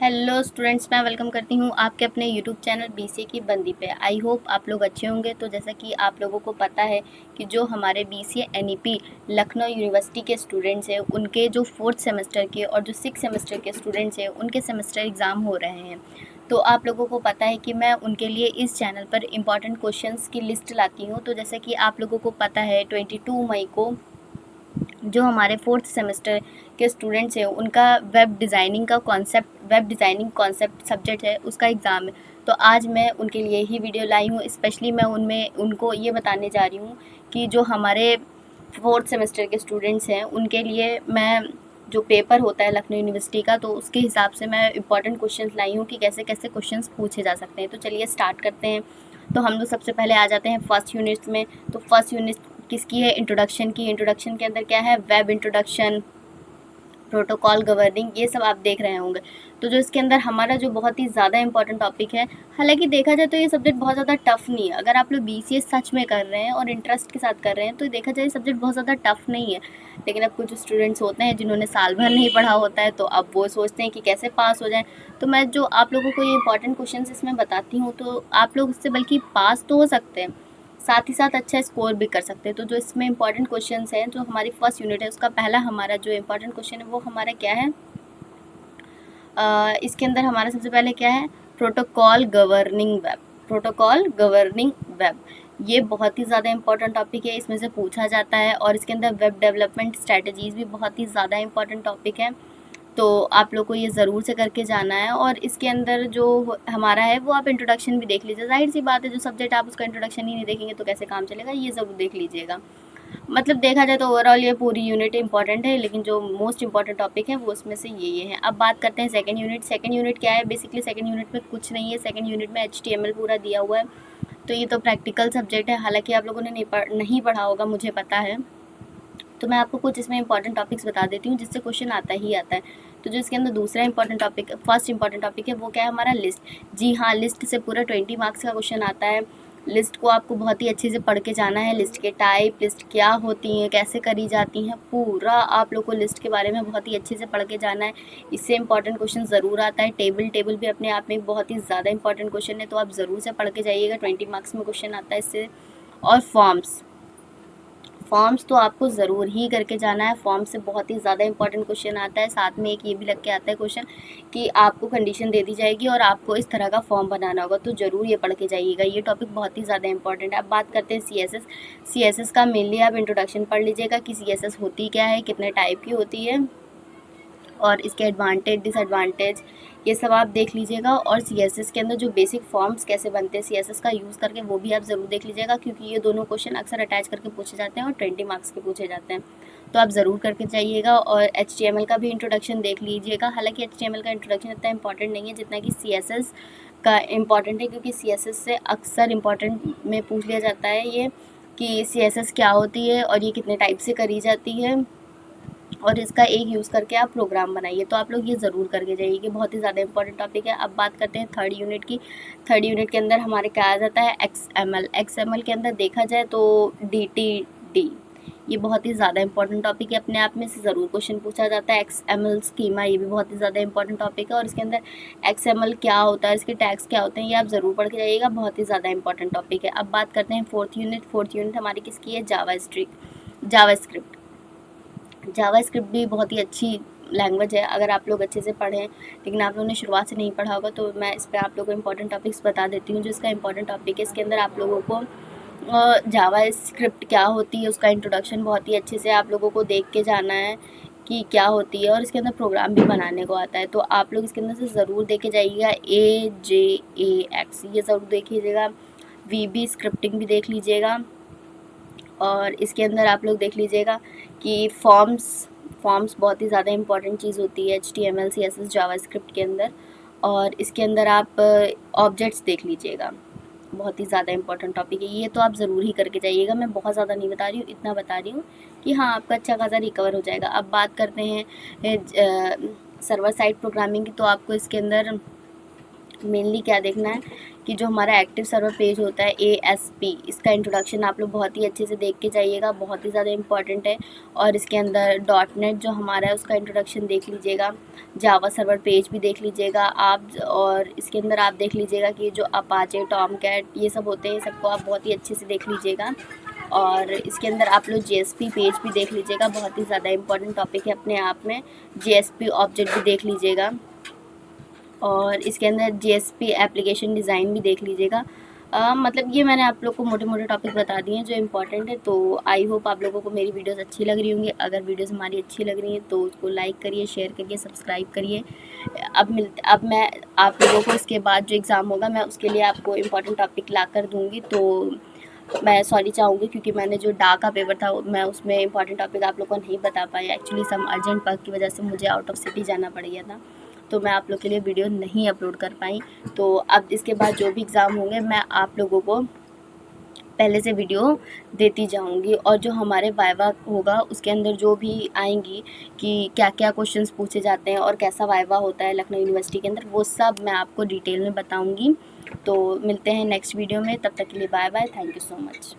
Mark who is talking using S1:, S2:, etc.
S1: Hello students, मैं welcome करती हूँ आपके अपने यूट्यूब चैनल बीसीए की बंदी पे। आई होप आप लोग अच्छे होंगे। तो जैसा कि आप लोगों को पता है कि जो हमारे बीसीए एनईपी लखनऊ यूनिवर्सिटी के स्टूडेंट्स हैं, उनके जो 4th सेमेस्टर के और जो 6th सेमेस्टर के स्टूडेंट्स हैं, उनके सेमेस्टर एग्ज़ाम हो रहे हैं। तो आप लोगों को पता है कि मैं उनके लिए इस चैनल पर इम्पॉर्टेंट क्वेश्चंस की लिस्ट लाती हूँ। तो जैसे कि आप लोगों को पता है 22 मई को जो हमारे 4th सेमेस्टर के स्टूडेंट्स हैं, उनका वेब डिज़ाइनिंग कॉन्सेप्ट सब्जेक्ट है, उसका एग्ज़ाम है। तो आज मैं उनके लिए ही वीडियो लाई हूँ। स्पेशली मैं उनको ये बताने जा रही हूँ कि जो हमारे 4th सेमेस्टर के स्टूडेंट्स हैं, उनके लिए मैं जो पेपर होता है लखनऊ यूनिवर्सिटी का, तो उसके हिसाब से मैं इंपॉर्टेंट क्वेश्चंस लाई हूँ कि कैसे कैसे क्वेश्चंस पूछे जा सकते हैं। तो चलिए स्टार्ट करते हैं। तो हम लोग सबसे पहले आ जाते हैं फर्स्ट यूनिट में। तो फर्स्ट यूनिट किसकी है? इंट्रोडक्शन की। इंट्रोडक्शन के अंदर क्या है? वेब इंट्रोडक्शन, प्रोटोकॉल, गवर्निंग, ये सब आप देख रहे होंगे। तो जो इसके अंदर हमारा जो बहुत ही ज़्यादा इंपॉर्टेंट टॉपिक है, हालांकि देखा जाए तो ये सब्जेक्ट बहुत ज़्यादा टफ नहीं है। अगर आप लोग बीसीए सच में कर रहे हैं और इंटरेस्ट के साथ कर रहे हैं तो देखा जाए सब्जेक्ट बहुत ज़्यादा टफ नहीं है। लेकिन अब कुछ स्टूडेंट्स होते हैं जिन्होंने साल भर नहीं पढ़ा होता है, तो अब वो सोचते हैं कि कैसे पास हो जाएं। तो मैं जो आप लोगों को ये इंपॉर्टेंट क्वेश्चन इसमें बताती हूँ, तो आप लोग इससे बल्कि पास तो हो सकते हैं, साथ ही साथ अच्छा स्कोर भी कर सकते हैं। तो जो इसमें इंपॉर्टेंट क्वेश्चंस हैं, जो हमारी फर्स्ट यूनिट है, उसका पहला हमारा जो इंपॉर्टेंट क्वेश्चन है वो हमारा क्या है? इसके अंदर हमारा सबसे पहले क्या है? Protocol governing web. Protocol governing web, ये बहुत ही ज़्यादा इंपॉर्टेंट टॉपिक है, इसमें से पूछा जाता है। और इसके अंदर वेब डेवलपमेंट स्ट्रैटेजीज़ भी बहुत ही ज़्यादा इंपॉर्टेंट टॉपिक है। तो आप लोग को ये ज़रूर से करके जाना है। और इसके अंदर जो हमारा है वो आप इंट्रोडक्शन भी देख लीजिए। जाहिर सी बात है, जो सब्जेक्ट आप उसका इंट्रोडक्शन ही नहीं देखेंगे तो कैसे काम चलेगा, ये ज़रूर देख लीजिएगा। मतलब देखा जाए तो ओवरऑल ये पूरी यूनिट इंपॉर्टेंट है, लेकिन जो मोस्ट इंपॉर्टेंट टॉपिक है वो उसमें से ये है। अब बात करते हैं सेकंड यूनिट। सेकंड यूनिट क्या है? बेसिकली सेकंड यूनिट में कुछ नहीं है। सेकंड यूनिट में HTML पूरा दिया हुआ है। तो ये तो प्रैक्टिकल सब्जेक्ट है, हालांकि आप लोगों ने नहीं पढ़ा होगा, मुझे पता है। तो मैं आपको कुछ इसमें इंपॉर्टेंट टॉपिक्स बता देती हूँ जिससे क्वेश्चन आता ही आता है। तो जो इसके अंदर दूसरा important topic, first important topic है, वो क्या है? हमारा लिस्ट। जी हाँ, लिस्ट से पूरा 20 मार्क्स का क्वेश्चन आता है। लिस्ट को आपको बहुत ही अच्छे से पढ़ के जाना है। लिस्ट के टाइप, लिस्ट क्या होती हैं, कैसे करी जाती हैं, पूरा आप लोग को लिस्ट के बारे में बहुत ही अच्छे से पढ़ के जाना है। इससे इंपॉर्टेंट क्वेश्चन ज़रूर आता है। टेबल भी अपने आप में एक बहुत ही ज़्यादा इंपॉर्टेंट क्वेश्चन है, तो आप ज़रूर से पढ़ के जाइएगा। 20 मार्क्स में क्वेश्चन आता है इससे। और फॉर्म्स तो आपको ज़रूर ही करके जाना है। फॉर्म से बहुत ही ज़्यादा इंपॉर्टेंट क्वेश्चन आता है। साथ में एक ये भी लग के आता है क्वेश्चन कि आपको कंडीशन दे दी जाएगी और आपको इस तरह का फॉर्म बनाना होगा, तो ज़रूर ये पढ़ के जाइएगा। ये टॉपिक बहुत ही ज़्यादा इंपॉर्टेंट है। अब बात करते हैं CSS का। मेनली आप इंट्रोडक्शन पढ़ लीजिएगा कि CSS होती क्या है, कितने टाइप की होती है, और इसके एडवांटेज, डिसएडवांटेज, ये सब आप देख लीजिएगा। और CSS के अंदर जो बेसिक फॉर्म्स कैसे बनते हैं CSS का यूज़ करके, वो भी आप ज़रूर देख लीजिएगा, क्योंकि ये दोनों क्वेश्चन अक्सर अटैच करके पूछे जाते हैं और 20 मार्क्स के पूछे जाते हैं। तो आप ज़रूर करके जाइएगा। और HTML का भी इंट्रोडक्शन देख लीजिएगा। हालांकि HTML का इंट्रोडक्शन इतना इंपॉर्टेंट नहीं है जितना कि CSS का इम्पॉर्टेंट है, क्योंकि CSS से अक्सर इम्पॉर्टेंट में पूछ लिया जाता है ये कि CSS क्या होती है और ये कितने टाइप से करी जाती है, और इसका एक यूज़ करके आप प्रोग्राम बनाइए। तो आप लोग ये ज़रूर करके जाइए कि बहुत ही ज़्यादा इंपॉर्टेंट टॉपिक है। अब बात करते हैं थर्ड यूनिट की। थर्ड यूनिट के अंदर हमारे क्या आ जाता है? XML के अंदर देखा जाए तो DTD, ये बहुत ही ज़्यादा इंपॉर्टेंट टॉपिक है। अपने आप में से ज़रूर क्वेश्चन पूछा जाता है। XML स्कीमा, ये भी बहुत ही ज़्यादा इंपॉर्टेंट टॉपिक है। और इसके अंदर XML क्या होता है, इसके टैग्स क्या होते हैं, ये आप ज़रूर पढ़ के जाइएगा। बहुत ही ज़्यादा इंपॉर्टेंट टॉपिक है। अब बात करते हैं फोर्थ यूनिट। फोर्थ यूनिट हमारी किसकी है? जावास्क्रिप्ट। जावास्क्रिप्ट भी बहुत ही अच्छी लैंग्वेज है अगर आप लोग अच्छे से पढ़ें, लेकिन आप लोगों ने शुरुआत से नहीं पढ़ा होगा, तो मैं इस पर आप लोगों को इंपॉर्टेंट टॉपिक्स बता देती हूँ। जो इसका इंपॉर्टेंट टॉपिक है, इसके अंदर आप लोगों को जावास्क्रिप्ट क्या होती है, उसका इंट्रोडक्शन बहुत ही अच्छे से आप लोगों को देख के जाना है कि क्या होती है। और इसके अंदर प्रोग्राम भी बनाने को आता है, तो आप लोग इसके अंदर से ज़रूर देखे जाइएगा। AJAX, ये ज़रूर देख लीजिएगा। VB स्क्रिप्टिंग भी देख लीजिएगा। और इसके अंदर आप लोग देख लीजिएगा कि फॉर्म्स बहुत ही ज़्यादा इंपॉर्टेंट चीज़ होती है HTML CSS जावास्क्रिप्ट के अंदर। और इसके अंदर आप ऑब्जेक्ट्स देख लीजिएगा, बहुत ही ज़्यादा इंपॉर्टेंट टॉपिक है ये, तो आप ज़रूर ही करके जाइएगा। मैं बहुत ज़्यादा नहीं बता रही हूँ, इतना बता रही हूँ कि हाँ, आपका अच्छा खासा रिकवर हो जाएगा। अब बात करते हैं सर्वर साइड प्रोग्रामिंग की। तो आपको इसके अंदर मेनली क्या देखना है कि जो हमारा एक्टिव सर्वर पेज होता है ASP, इसका इंट्रोडक्शन आप लोग बहुत ही अच्छे से देख के जाइएगा, बहुत ही ज़्यादा इंपॉर्टेंट है। और इसके अंदर .NET जो हमारा है उसका इंट्रोडक्शन देख लीजिएगा, जावा सर्वर पेज भी देख लीजिएगा आप, और इसके अंदर आप देख लीजिएगा कि जो अपाचे, टॉमकैट ये सब होते हैं, सबको आप बहुत ही अच्छे से देख लीजिएगा। और इसके अंदर आप लोग JSP पेज भी देख लीजिएगा, बहुत ही ज़्यादा इंपॉर्टेंट टॉपिक है अपने आप में। JSP ऑब्जेक्ट भी देख लीजिएगा, और इसके अंदर JSP एप्लीकेशन डिज़ाइन भी देख लीजिएगा। मतलब ये मैंने आप लोग को मोटे मोटे टॉपिक बता दिए हैं जो इम्पोर्टेंट है। तो आई होप आप लोगों को मेरी वीडियोस अच्छी लग रही होंगी। अगर वीडियोस हमारी अच्छी लग रही हैं तो उसको लाइक करिए, शेयर करिए, सब्सक्राइब करिए। अब मैं आप लोगों को इसके बाद जो एग्ज़ाम होगा मैं उसके लिए आपको इम्पोर्टेंट टॉपिक ला कर दूँगी। तो मैं सॉरी चाहूँगी क्योंकि मैंने जो डा का पेपर था मैं उसमें इंपॉर्टेंट टॉपिक आप लोगों को नहीं बता पाई। एक्चुअली सम अर्जेंट वर्क की वजह से मुझे आउट ऑफ सिटी जाना पड़ गया था, तो मैं आप लोग के लिए वीडियो नहीं अपलोड कर पाई। तो अब इसके बाद जो भी एग्ज़ाम होंगे मैं आप लोगों को पहले से वीडियो देती जाऊंगी। और जो हमारे वाइवा होगा उसके अंदर जो भी आएंगी कि क्या क्या क्वेश्चंस पूछे जाते हैं और कैसा वाइवा होता है लखनऊ यूनिवर्सिटी के अंदर, वो सब मैं आपको डिटेल में बताऊंगी। तो मिलते हैं नेक्स्ट वीडियो में, तब तक के लिए bye bye, thank you so much.